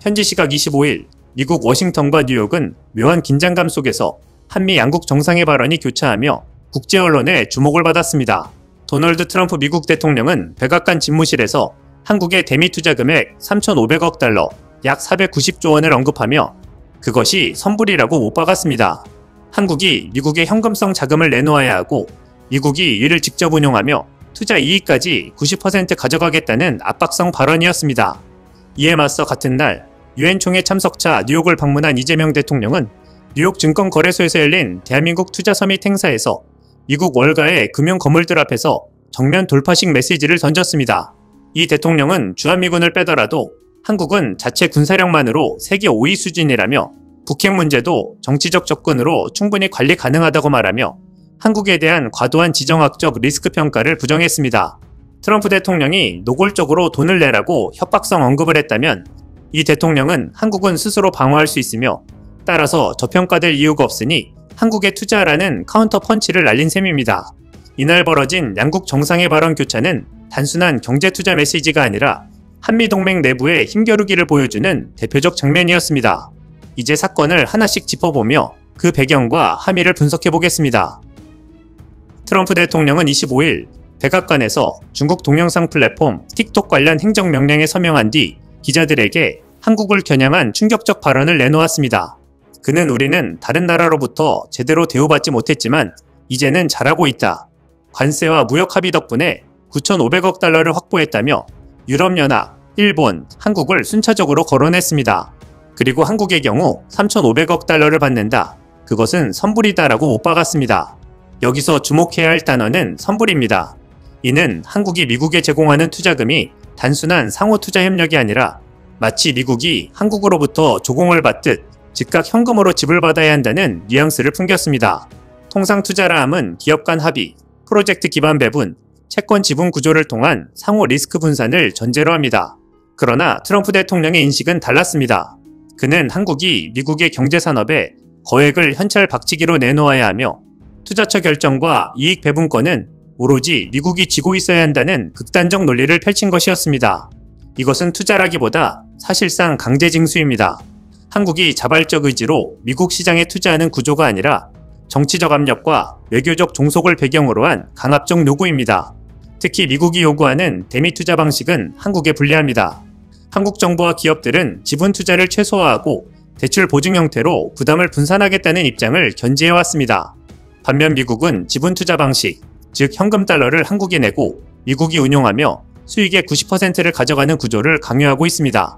현지 시각 25일 미국 워싱턴과 뉴욕은 묘한 긴장감 속에서 한미 양국 정상의 발언이 교차하며 국제 언론의 주목을 받았습니다. 도널드 트럼프 미국 대통령은 백악관 집무실에서 한국의 대미 투자 금액 3,500억 달러, 약 490조 원을 언급하며 그것이 선불이라고 못 박았습니다. 한국이 미국에 현금성 자금을 내놓아야 하고 미국이 이를 직접 운용하며 투자 이익까지 90% 가져가겠다는 압박성 발언이었습니다. 이에 맞서 같은 날 유엔 총회 참석차 뉴욕을 방문한 이재명 대통령은 뉴욕 증권거래소에서 열린 대한민국 투자 서밋 행사에서 미국 월가의 금융 거물들 앞에서 정면 돌파식 메시지를 던졌습니다. 이 대통령은 주한미군을 빼더라도 한국은 자체 군사력만으로 세계 5위 수준이라며 북핵 문제도 정치적 접근으로 충분히 관리 가능하다고 말하며 한국에 대한 과도한 지정학적 리스크 평가를 부정했습니다. 트럼프 대통령이 노골적으로 돈을 내라고 협박성 언급을 했다면 이 대통령은 한국은 스스로 방어할 수 있으며 따라서 저평가될 이유가 없으니 한국에 투자하라는 카운터 펀치를 날린 셈입니다. 이날 벌어진 양국 정상의 발언 교차는 단순한 경제투자 메시지가 아니라 한미동맹 내부의 힘겨루기를 보여주는 대표적 장면이었습니다. 이제 사건을 하나씩 짚어보며 그 배경과 함의를 분석해보겠습니다. 트럼프 대통령은 25일 백악관에서 중국 동영상 플랫폼 틱톡 관련 행정명령에 서명한 뒤 기자들에게 한국을 겨냥한 충격적 발언을 내놓았습니다. 그는 우리는 다른 나라로부터 제대로 대우받지 못했지만 이제는 잘하고 있다. 관세와 무역 합의 덕분에 9,500억 달러를 확보했다며 유럽연합, 일본, 한국을 순차적으로 거론했습니다. 그리고 한국의 경우 3,500억 달러를 받는다. 그것은 선불이다라고 못 박았습니다. 여기서 주목해야 할 단어는 선불입니다. 이는 한국이 미국에 제공하는 투자금이 단순한 상호투자 협력이 아니라 마치 미국이 한국으로부터 조공을 받듯 즉각 현금으로 지불받아야 한다는 뉘앙스를 풍겼습니다. 통상 투자라 함은 기업 간 합의, 프로젝트 기반 배분, 채권 지분 구조를 통한 상호 리스크 분산을 전제로 합니다. 그러나 트럼프 대통령의 인식은 달랐습니다. 그는 한국이 미국의 경제산업에 거액을 현찰 박치기로 내놓아야 하며 투자처 결정과 이익 배분권은 오로지 미국이 쥐고 있어야 한다는 극단적 논리를 펼친 것이었습니다. 이것은 투자라기보다 사실상 강제 징수입니다. 한국이 자발적 의지로 미국 시장에 투자하는 구조가 아니라 정치적 압력과 외교적 종속을 배경으로 한 강압적 요구입니다. 특히 미국이 요구하는 대미 투자 방식은 한국에 불리합니다. 한국 정부와 기업들은 지분 투자를 최소화하고 대출 보증 형태로 부담을 분산하겠다는 입장을 견지해왔습니다. 반면 미국은 지분 투자 방식, 즉 현금 달러를 한국에 내고 미국이 운용하며 수익의 90%를 가져가는 구조를 강요하고 있습니다.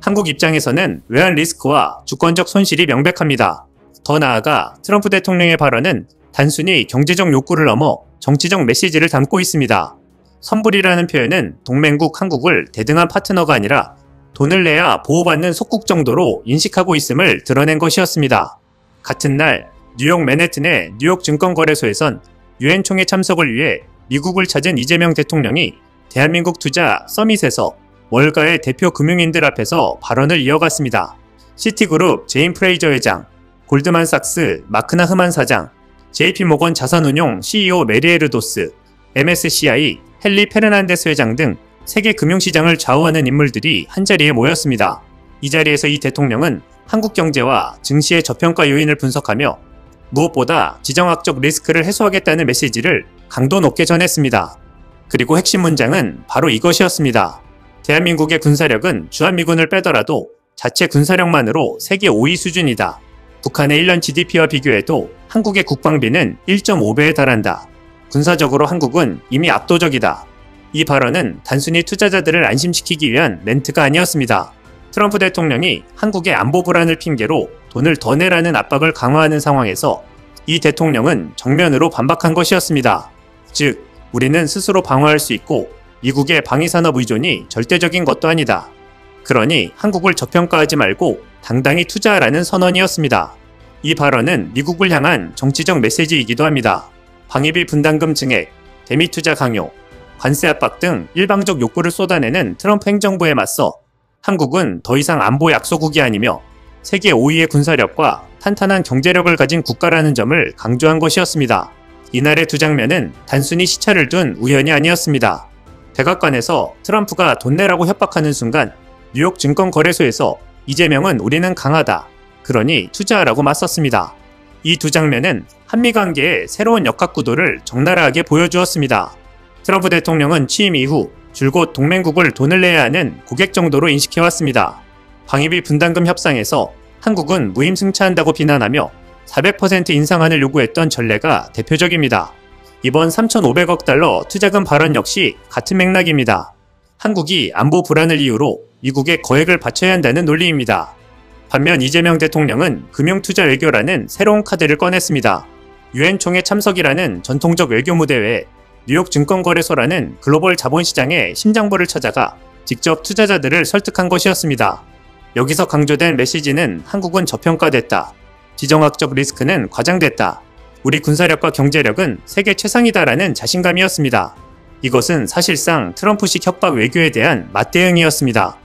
한국 입장에서는 외환 리스크와 주권적 손실이 명백합니다. 더 나아가 트럼프 대통령의 발언은 단순히 경제적 욕구를 넘어 정치적 메시지를 담고 있습니다. 선불이라는 표현은 동맹국 한국을 대등한 파트너가 아니라 돈을 내야 보호받는 속국 정도로 인식하고 있음을 드러낸 것이었습니다. 같은 날 뉴욕 맨해튼의 뉴욕 증권거래소에선 유엔 총회 참석을 위해 미국을 찾은 이재명 대통령이 대한민국 투자 서밋에서 월가의 대표 금융인들 앞에서 발언을 이어갔습니다. 시티그룹 제인 프레이저 회장, 골드만삭스 마크나 흐만 사장, JP모건 자산운용 CEO 메리에르 도스, MSCI 헨리 페르난데스 회장 등 세계 금융시장을 좌우하는 인물들이 한자리에 모였습니다. 이 자리에서 이 대통령은 한국 경제와 증시의 저평가 요인을 분석하며 무엇보다 지정학적 리스크를 해소하겠다는 메시지를 강도 높게 전했습니다. 그리고 핵심 문장은 바로 이것이었습니다. 대한민국의 군사력은 주한미군을 빼더라도 자체 군사력만으로 세계 5위 수준이다. 북한의 1년 GDP와 비교해도 한국의 국방비는 1.5배에 달한다. 군사적으로 한국은 이미 압도적이다. 이 발언은 단순히 투자자들을 안심시키기 위한 멘트가 아니었습니다. 트럼프 대통령이 한국의 안보 불안을 핑계로 돈을 더 내라는 압박을 강화하는 상황에서 이 대통령은 정면으로 반박한 것이었습니다. 즉, 우리는 스스로 방어할 수 있고 미국의 방위산업 의존이 절대적인 것도 아니다. 그러니 한국을 저평가하지 말고 당당히 투자하라는 선언이었습니다. 이 발언은 미국을 향한 정치적 메시지이기도 합니다. 방위비 분담금 증액, 대미 투자 강요, 관세 압박 등 일방적 욕구를 쏟아내는 트럼프 행정부에 맞서 한국은 더 이상 안보 약소국이 아니며 세계 5위의 군사력과 탄탄한 경제력을 가진 국가라는 점을 강조한 것이었습니다. 이날의 두 장면은 단순히 시차를 둔 우연이 아니었습니다. 백악관에서 트럼프가 돈 내라고 협박하는 순간 뉴욕 증권거래소에서 이재명은 우리는 강하다. 그러니 투자하라고 맞섰습니다. 이 두 장면은 한미 관계의 새로운 역학구도를 적나라하게 보여주었습니다. 트럼프 대통령은 취임 이후 줄곧 동맹국을 돈을 내야 하는 고객 정도로 인식해왔습니다. 방위비 분담금 협상에서 한국은 무임승차한다고 비난하며 400% 인상안을 요구했던 전례가 대표적입니다. 이번 3,500억 달러 투자금 발언 역시 같은 맥락입니다. 한국이 안보 불안을 이유로 미국에 거액을 바쳐야 한다는 논리입니다. 반면 이재명 대통령은 금융투자 외교라는 새로운 카드를 꺼냈습니다. 유엔 총회 참석이라는 전통적 외교 무대 외에 뉴욕 증권거래소라는 글로벌 자본시장의 심장부를 찾아가 직접 투자자들을 설득한 것이었습니다. 여기서 강조된 메시지는 한국은 저평가됐다. 지정학적 리스크는 과장됐다. 우리 군사력과 경제력은 세계 최상이다라는 자신감이었습니다. 이것은 사실상 트럼프식 협박 외교에 대한 맞대응이었습니다.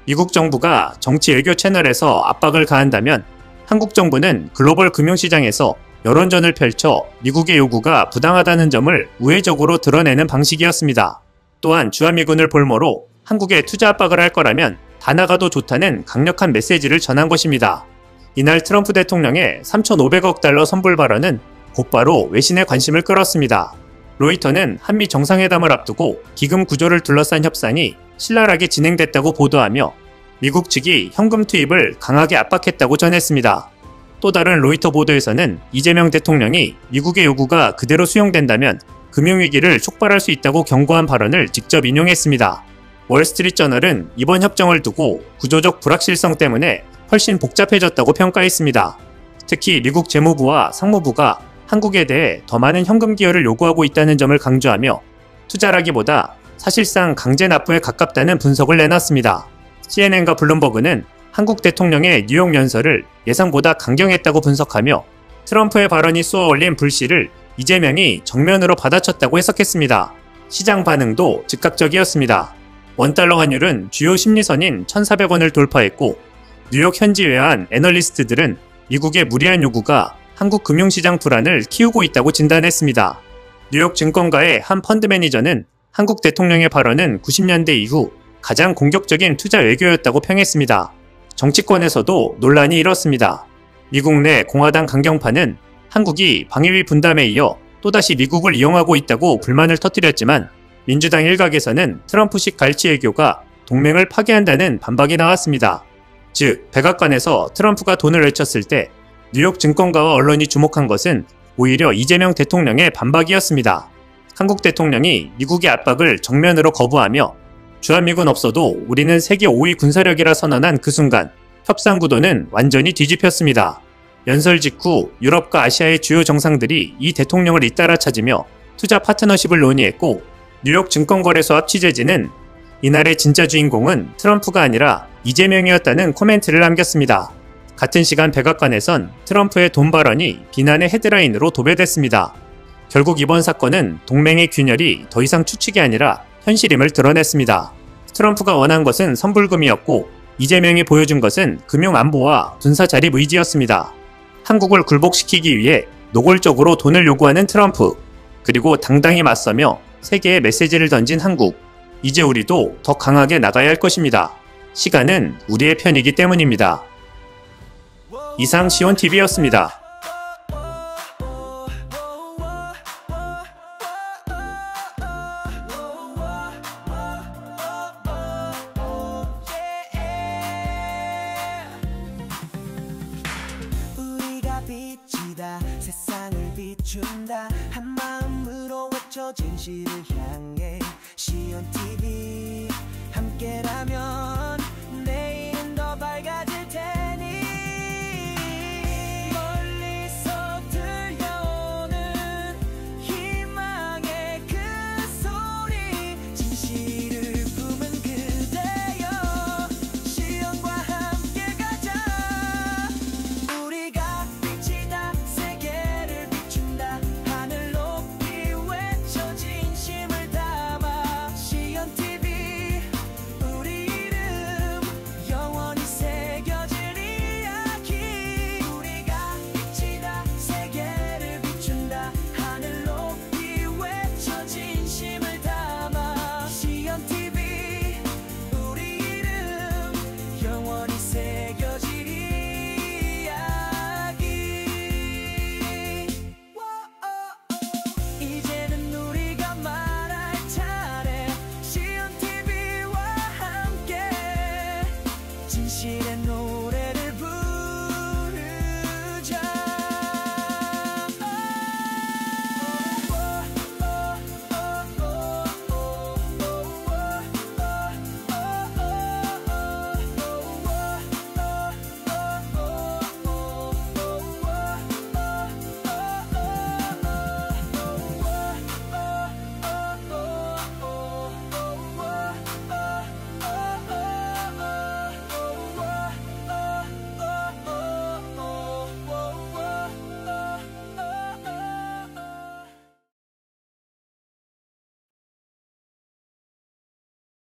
미국 정부가 정치 외교 채널에서 압박을 가한다면 한국 정부는 글로벌 금융시장에서 여론전을 펼쳐 미국의 요구가 부당하다는 점을 우회적으로 드러내는 방식이었습니다. 또한 주한미군을 볼모로 한국에 투자 압박을 할 거라면 다 나가도 좋다는 강력한 메시지를 전한 것입니다. 이날 트럼프 대통령의 3,500억 달러 선불 발언은 곧바로 외신의 관심을 끌었습니다. 로이터는 한미 정상회담을 앞두고 기금 구조를 둘러싼 협상이 신랄하게 진행됐다고 보도하며 미국 측이 현금 투입을 강하게 압박했다고 전했습니다. 또 다른 로이터 보도에서는 이재명 대통령이 미국의 요구가 그대로 수용된다면 금융위기를 촉발할 수 있다고 경고한 발언을 직접 인용했습니다. 월스트리트저널은 이번 협정을 두고 구조적 불확실성 때문에 훨씬 복잡해졌다고 평가했습니다. 특히 미국 재무부와 상무부가 한국에 대해 더 많은 현금 기여를 요구하고 있다는 점을 강조하며 투자라기보다 사실상 강제 납부에 가깝다는 분석을 내놨습니다. CNN과 블룸버그는 한국 대통령의 뉴욕 연설을 예상보다 강경했다고 분석하며 트럼프의 발언이 쏘아올린 불씨를 이재명이 정면으로 받아쳤다고 해석했습니다. 시장 반응도 즉각적이었습니다. 원달러 환율은 주요 심리선인 1,400원을 돌파했고 뉴욕 현지 외환 애널리스트들은 미국의 무리한 요구가 한국 금융시장 불안을 키우고 있다고 진단했습니다. 뉴욕 증권가의 한 펀드 매니저는 한국 대통령의 발언은 90년대 이후 가장 공격적인 투자 외교였다고 평했습니다. 정치권에서도 논란이 일었습니다. 미국 내 공화당 강경파는 한국이 방위비 분담에 이어 또다시 미국을 이용하고 있다고 불만을 터뜨렸지만 민주당 일각에서는 트럼프식 갈치 외교가 동맹을 파괴한다는 반박이 나왔습니다. 즉, 백악관에서 트럼프가 돈을 외쳤을 때 뉴욕 증권가와 언론이 주목한 것은 오히려 이재명 대통령의 반박이었습니다. 한국 대통령이 미국의 압박을 정면으로 거부하며 주한미군 없어도 우리는 세계 5위 군사력이라 선언한 그 순간 협상 구도는 완전히 뒤집혔습니다. 연설 직후 유럽과 아시아의 주요 정상들이 이 대통령을 잇따라 찾으며 투자 파트너십을 논의했고 뉴욕 증권거래소 앞 취재진은 이날의 진짜 주인공은 트럼프가 아니라 이재명이었다는 코멘트를 남겼습니다. 같은 시간 백악관에선 트럼프의 돈 발언이 비난의 헤드라인으로 도배됐습니다. 결국 이번 사건은 동맹의 균열이 더 이상 추측이 아니라 현실임을 드러냈습니다. 트럼프가 원한 것은 선불금이었고 이재명이 보여준 것은 금융안보와 군사자립 의지였습니다. 한국을 굴복시키기 위해 노골적으로 돈을 요구하는 트럼프, 그리고 당당히 맞서며 세계에 메시지를 던진 한국. 이제 우리도 더 강하게 나가야 할 것입니다. 시간은 우리의 편이기 때문입니다. 이상 시온TV였습니다. 빛이다 세상을 비춘다 한마음으로 외쳐 진실을 향해 시온TV